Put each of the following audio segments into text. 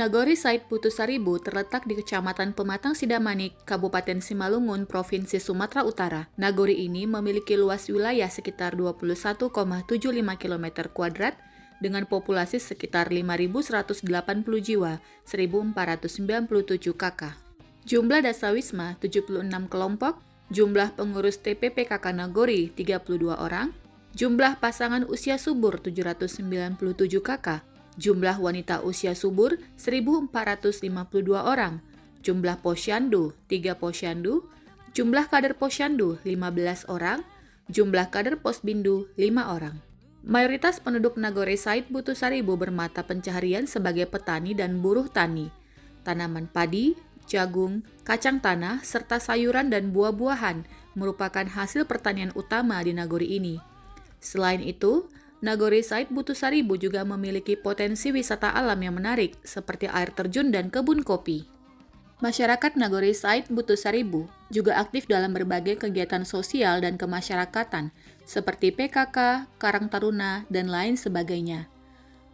Nagori Said Putusaribu terletak di Kecamatan Pematang Sidamanik, Kabupaten Simalungun, Provinsi Sumatera Utara. Nagori ini memiliki luas wilayah sekitar 21,75 km kuadrat dengan populasi sekitar 5.180 jiwa, 1.497 kakak. Jumlah Dasawisma 76 kelompok, jumlah pengurus TPPKK Nagori 32 orang, jumlah pasangan usia subur 797 kakak, jumlah wanita usia subur 1.452 orang, jumlah posyandu 3 posyandu, jumlah kader posyandu 15 orang, jumlah kader posbindu 5 orang. Mayoritas penduduk Nagori Said Putusaribu bermata pencaharian sebagai petani dan buruh tani. Tanaman padi, jagung, kacang tanah, serta sayuran dan buah-buahan merupakan hasil pertanian utama di Nagori ini. Selain itu, Nagori Said Putusaribu juga memiliki potensi wisata alam yang menarik, seperti air terjun dan kebun kopi. Masyarakat Nagori Said Putusaribu juga aktif dalam berbagai kegiatan sosial dan kemasyarakatan, seperti PKK, Karang Taruna, dan lain sebagainya.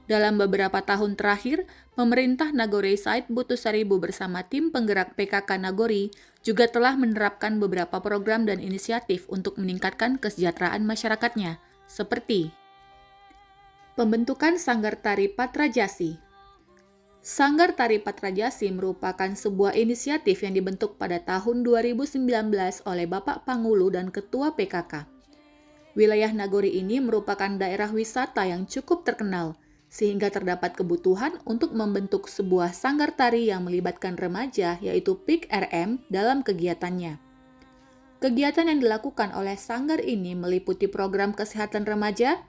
Dalam beberapa tahun terakhir, pemerintah Nagori Said Putusaribu bersama tim penggerak PKK Nagori juga telah menerapkan beberapa program dan inisiatif untuk meningkatkan kesejahteraan masyarakatnya, seperti pembentukan Sanggar Tari Patrajasi. Sanggar Tari Patrajasi merupakan sebuah inisiatif yang dibentuk pada tahun 2019 oleh Bapak Pangulu dan Ketua PKK. Wilayah Nagori ini merupakan daerah wisata yang cukup terkenal, sehingga terdapat kebutuhan untuk membentuk sebuah sanggar tari yang melibatkan remaja, yaitu PIK RM, dalam kegiatannya. Kegiatan yang dilakukan oleh sanggar ini meliputi program kesehatan remaja,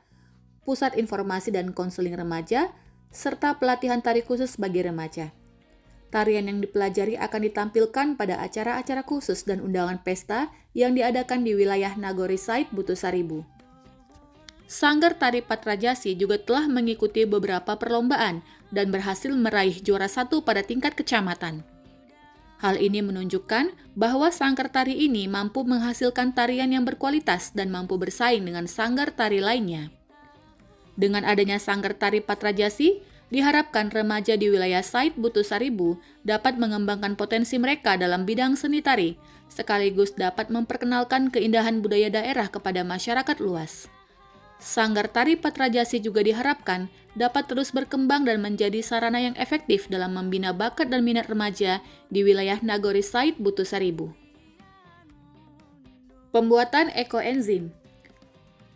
pusat informasi dan konseling remaja, serta pelatihan tari khusus bagi remaja. Tarian yang dipelajari akan ditampilkan pada acara-acara khusus dan undangan pesta yang diadakan di wilayah Nagori Said Putusaribu. Sanggar Tari Patrajasi juga telah mengikuti beberapa perlombaan dan berhasil meraih juara 1 pada tingkat kecamatan. Hal ini menunjukkan bahwa sanggar tari ini mampu menghasilkan tarian yang berkualitas dan mampu bersaing dengan sanggar tari lainnya. Dengan adanya Sanggar Tari Patrajasi, diharapkan remaja di wilayah Said Putusaribu dapat mengembangkan potensi mereka dalam bidang seni tari, sekaligus dapat memperkenalkan keindahan budaya daerah kepada masyarakat luas. Sanggar Tari Patrajasi juga diharapkan dapat terus berkembang dan menjadi sarana yang efektif dalam membina bakat dan minat remaja di wilayah Nagori Said Putusaribu. Pembuatan ekoenzim.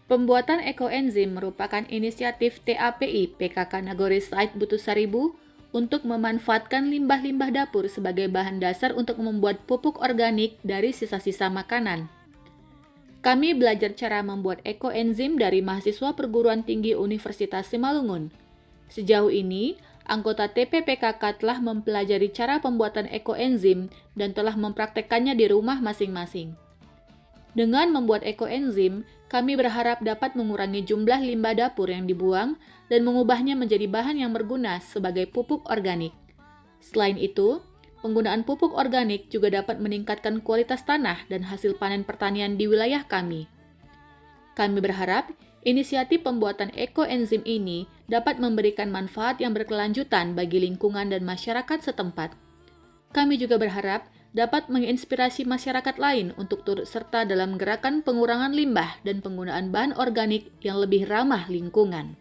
Pembuatan ekoenzim merupakan inisiatif TAPI PKK Nagori Said Putusaribu untuk memanfaatkan limbah-limbah dapur sebagai bahan dasar untuk membuat pupuk organik dari sisa-sisa makanan. Kami belajar cara membuat ekoenzim dari mahasiswa perguruan tinggi Universitas Simalungun. Sejauh ini, anggota TPPKK telah mempelajari cara pembuatan ekoenzim dan telah mempraktekkannya di rumah masing-masing. Dengan membuat ekoenzim, kami berharap dapat mengurangi jumlah limbah dapur yang dibuang dan mengubahnya menjadi bahan yang berguna sebagai pupuk organik. Selain itu, penggunaan pupuk organik juga dapat meningkatkan kualitas tanah dan hasil panen pertanian di wilayah kami. Kami berharap inisiatif pembuatan ekoenzim ini dapat memberikan manfaat yang berkelanjutan bagi lingkungan dan masyarakat setempat. Kami juga berharap dapat menginspirasi masyarakat lain untuk turut serta dalam gerakan pengurangan limbah dan penggunaan bahan organik yang lebih ramah lingkungan.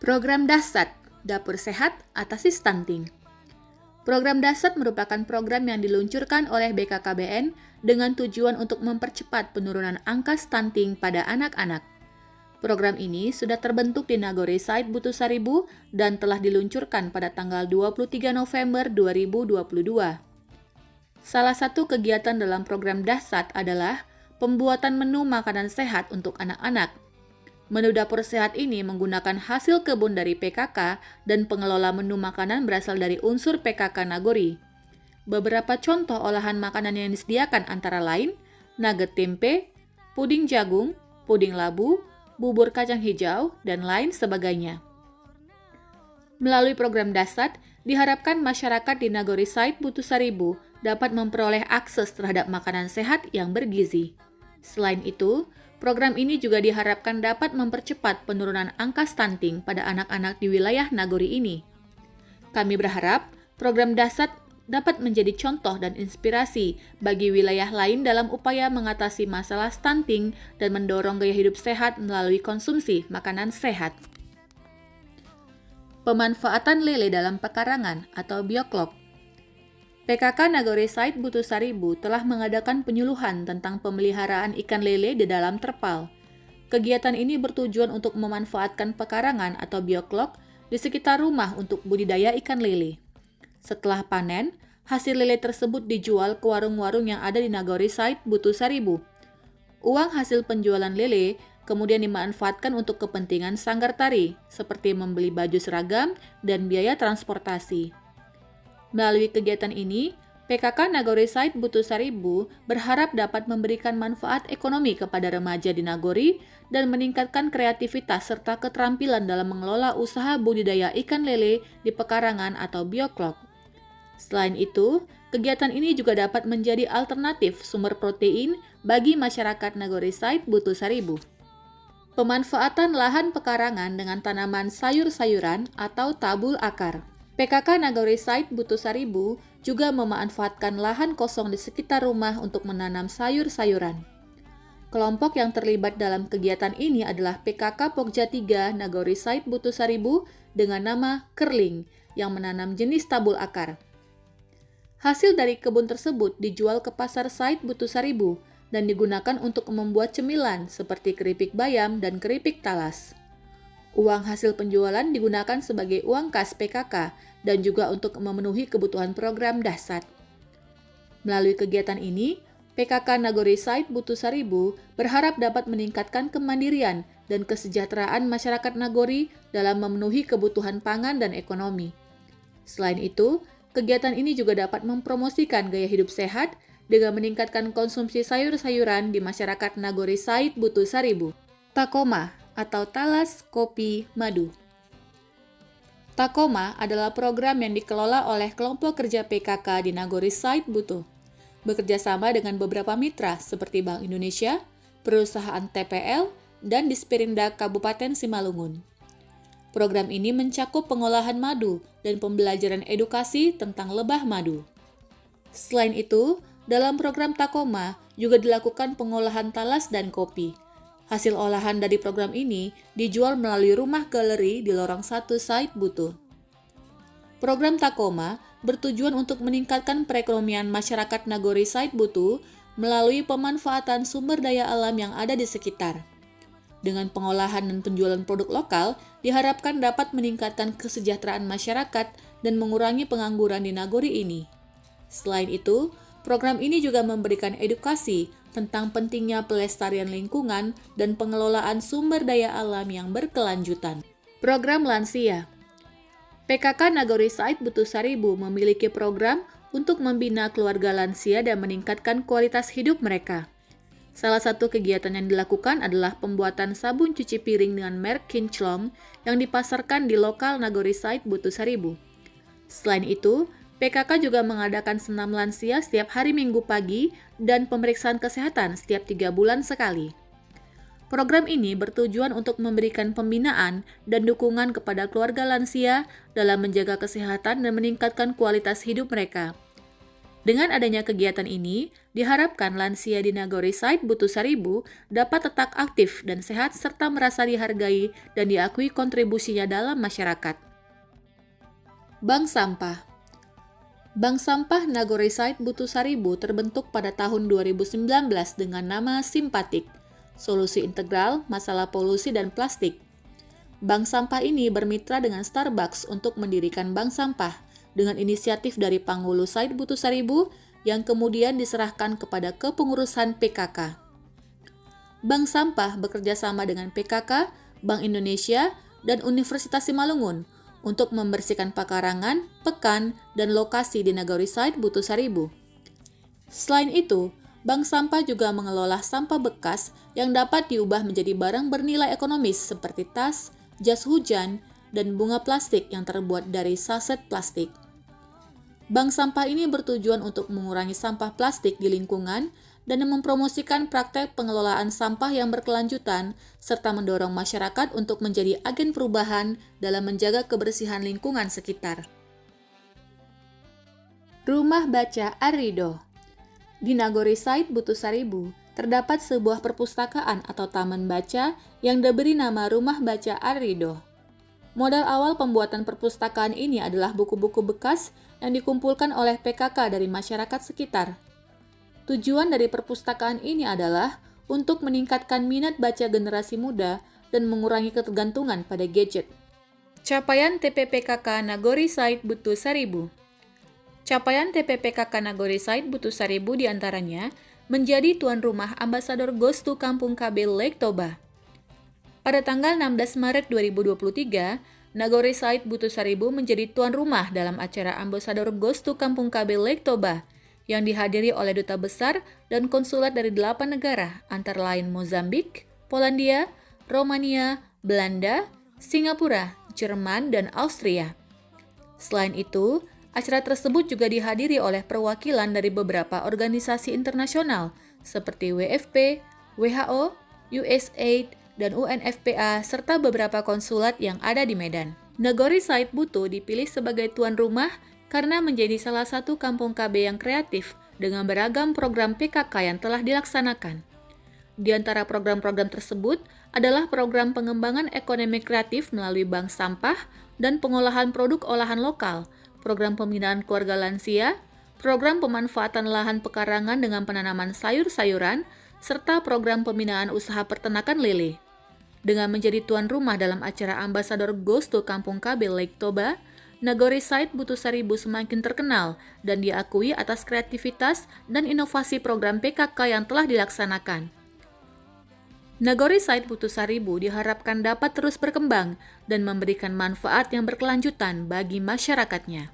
Program Dasat, Dapur Sehat Atasi Stunting. Program Dasat merupakan program yang diluncurkan oleh BKKBN dengan tujuan untuk mempercepat penurunan angka stunting pada anak-anak. Program ini sudah terbentuk di Nagori Said Putusaribu dan telah diluncurkan pada tanggal 23 November 2022. Salah satu kegiatan dalam program Dasat adalah pembuatan menu makanan sehat untuk anak-anak. Menu dapur sehat ini menggunakan hasil kebun dari PKK dan pengelola menu makanan berasal dari unsur PKK Nagori. Beberapa contoh olahan makanan yang disediakan antara lain nugget tempe, puding jagung, puding labu, bubur kacang hijau, dan lain sebagainya. Melalui program Dasat, diharapkan masyarakat di Nagori Said Putusaribu dapat memperoleh akses terhadap makanan sehat yang bergizi. Selain itu, program ini juga diharapkan dapat mempercepat penurunan angka stunting pada anak-anak di wilayah Nagori ini. Kami berharap program Dasat dapat menjadi contoh dan inspirasi bagi wilayah lain dalam upaya mengatasi masalah stunting dan mendorong gaya hidup sehat melalui konsumsi makanan sehat. Pemanfaatan lele dalam pekarangan atau bioklok. PKK Nagore Said Butu Saribu telah mengadakan penyuluhan tentang pemeliharaan ikan lele di dalam terpal. Kegiatan ini bertujuan untuk memanfaatkan pekarangan atau bioklok di sekitar rumah untuk budidaya ikan lele. Setelah panen, hasil lele tersebut dijual ke warung-warung yang ada di Nagore Said Butu Saribu. Uang hasil penjualan lele kemudian dimanfaatkan untuk kepentingan sanggar tari, seperti membeli baju seragam dan biaya transportasi. Melalui kegiatan ini, PKK Nagore Said Butu Saribu berharap dapat memberikan manfaat ekonomi kepada remaja di Nagori dan meningkatkan kreativitas serta keterampilan dalam mengelola usaha budidaya ikan lele di pekarangan atau bioklok. Selain itu, kegiatan ini juga dapat menjadi alternatif sumber protein bagi masyarakat Nagore Said Butu Saribu. Pemanfaatan lahan pekarangan dengan tanaman sayur-sayuran atau tabul akar. PKK Nagore Said Butu Saribu juga memanfaatkan lahan kosong di sekitar rumah untuk menanam sayur-sayuran. Kelompok yang terlibat dalam kegiatan ini adalah PKK Pokja 3 Nagore Said Butu Saribu dengan nama Kerling yang menanam jenis tabul akar. Hasil dari kebun tersebut dijual ke pasar Said Butu Saribu dan digunakan untuk membuat cemilan seperti keripik bayam dan keripik talas. Uang hasil penjualan digunakan sebagai uang kas PKK dan juga untuk memenuhi kebutuhan program Dasat. Melalui kegiatan ini, PKK Nagore Said Butu Saribu berharap dapat meningkatkan kemandirian dan kesejahteraan masyarakat Nagori dalam memenuhi kebutuhan pangan dan ekonomi. Selain itu, kegiatan ini juga dapat mempromosikan gaya hidup sehat dengan meningkatkan konsumsi sayur-sayuran di masyarakat Nagore Said Butu Saribu. Takoma atau talas kopi madu. Takoma adalah program yang dikelola oleh kelompok kerja PKK di Nagore Said Butu, bekerja sama dengan beberapa mitra seperti Bank Indonesia, perusahaan TPL, dan Disperinda Kabupaten Simalungun. Program ini mencakup pengolahan madu dan pembelajaran edukasi tentang lebah madu. Selain itu, dalam program Takoma juga dilakukan pengolahan talas dan kopi. Hasil olahan dari program ini dijual melalui rumah galeri di Lorong 1 Said Butu. Program Takoma bertujuan untuk meningkatkan perekonomian masyarakat Nagore Said Butu melalui pemanfaatan sumber daya alam yang ada di sekitar. Dengan pengolahan dan penjualan produk lokal, diharapkan dapat meningkatkan kesejahteraan masyarakat dan mengurangi pengangguran di Nagori ini. Selain itu, program ini juga memberikan edukasi tentang pentingnya pelestarian lingkungan dan pengelolaan sumber daya alam yang berkelanjutan. Program Lansia. PKK Nagore Said Butu Saribu memiliki program untuk membina keluarga lansia dan meningkatkan kualitas hidup mereka. Salah satu kegiatan yang dilakukan adalah pembuatan sabun cuci piring dengan merek Kinclong yang dipasarkan di lokal Nagore Said Butu Saribu. Selain itu, PKK juga mengadakan senam lansia setiap hari Minggu pagi dan pemeriksaan kesehatan setiap 3 bulan sekali. Program ini bertujuan untuk memberikan pembinaan dan dukungan kepada keluarga lansia dalam menjaga kesehatan dan meningkatkan kualitas hidup mereka. Dengan adanya kegiatan ini, diharapkan lansia di Nagore Said Butu Saribu dapat tetap aktif dan sehat serta merasa dihargai dan diakui kontribusinya dalam masyarakat. Bank Sampah. Bank Sampah Nagore Said Butu Saribu terbentuk pada tahun 2019 dengan nama Simpatik, Solusi Integral Masalah Polusi dan Plastik. Bank sampah ini bermitra dengan Starbucks untuk mendirikan bank sampah dengan inisiatif dari Panghulu Said Butu Saribu yang kemudian diserahkan kepada kepengurusan PKK. Bank Sampah bekerja sama dengan PKK, Bank Indonesia, dan Universitas Simalungun untuk membersihkan pekarangan, pekan, dan lokasi di Nagore Said Butu Saribu. Selain itu, Bank Sampah juga mengelola sampah bekas yang dapat diubah menjadi barang bernilai ekonomis seperti tas, jas hujan, dan bunga plastik yang terbuat dari saset plastik. Bank sampah ini bertujuan untuk mengurangi sampah plastik di lingkungan dan mempromosikan praktek pengelolaan sampah yang berkelanjutan serta mendorong masyarakat untuk menjadi agen perubahan dalam menjaga kebersihan lingkungan sekitar. Rumah Baca Ar-Ridho. Di Nagori Said Butusaribu, terdapat sebuah perpustakaan atau taman baca yang diberi nama Rumah Baca Ar-Ridho. Modal awal pembuatan perpustakaan ini adalah buku-buku bekas yang dikumpulkan oleh PKK dari masyarakat sekitar. Tujuan dari perpustakaan ini adalah untuk meningkatkan minat baca generasi muda dan mengurangi ketergantungan pada gadget. Capaian TPPKK Nagori Said Butusaribu. Capaian TPPKK Nagori Said Butusaribu diantaranya menjadi tuan rumah Ambasador Goes to Kampung KB Lake Toba. Pada tanggal 16 Maret 2023, Nagori Said Butusaribu menjadi tuan rumah dalam acara Ambasador Goes to Kampung KB Lake Toba yang dihadiri oleh duta besar dan konsulat dari 8 negara, antara lain Mozambik, Polandia, Romania, Belanda, Singapura, Jerman, dan Austria. Selain itu, acara tersebut juga dihadiri oleh perwakilan dari beberapa organisasi internasional seperti WFP, WHO, USAID, dan UNFPA, serta beberapa konsulat yang ada di Medan. Nagori Said Butu dipilih sebagai tuan rumah karena menjadi salah satu kampung KB yang kreatif dengan beragam program PKK yang telah dilaksanakan. Di antara program-program tersebut adalah program pengembangan ekonomi kreatif melalui bank sampah dan pengolahan produk olahan lokal, program pembinaan keluarga lansia, program pemanfaatan lahan pekarangan dengan penanaman sayur-sayuran, serta program pembinaan usaha peternakan lele. Dengan menjadi tuan rumah dalam acara Ambasador Goes to Kampung KB Lake Toba, Nagori Said Butusaribu semakin terkenal dan diakui atas kreativitas dan inovasi program PKK yang telah dilaksanakan. Nagori Said Butusaribu diharapkan dapat terus berkembang dan memberikan manfaat yang berkelanjutan bagi masyarakatnya.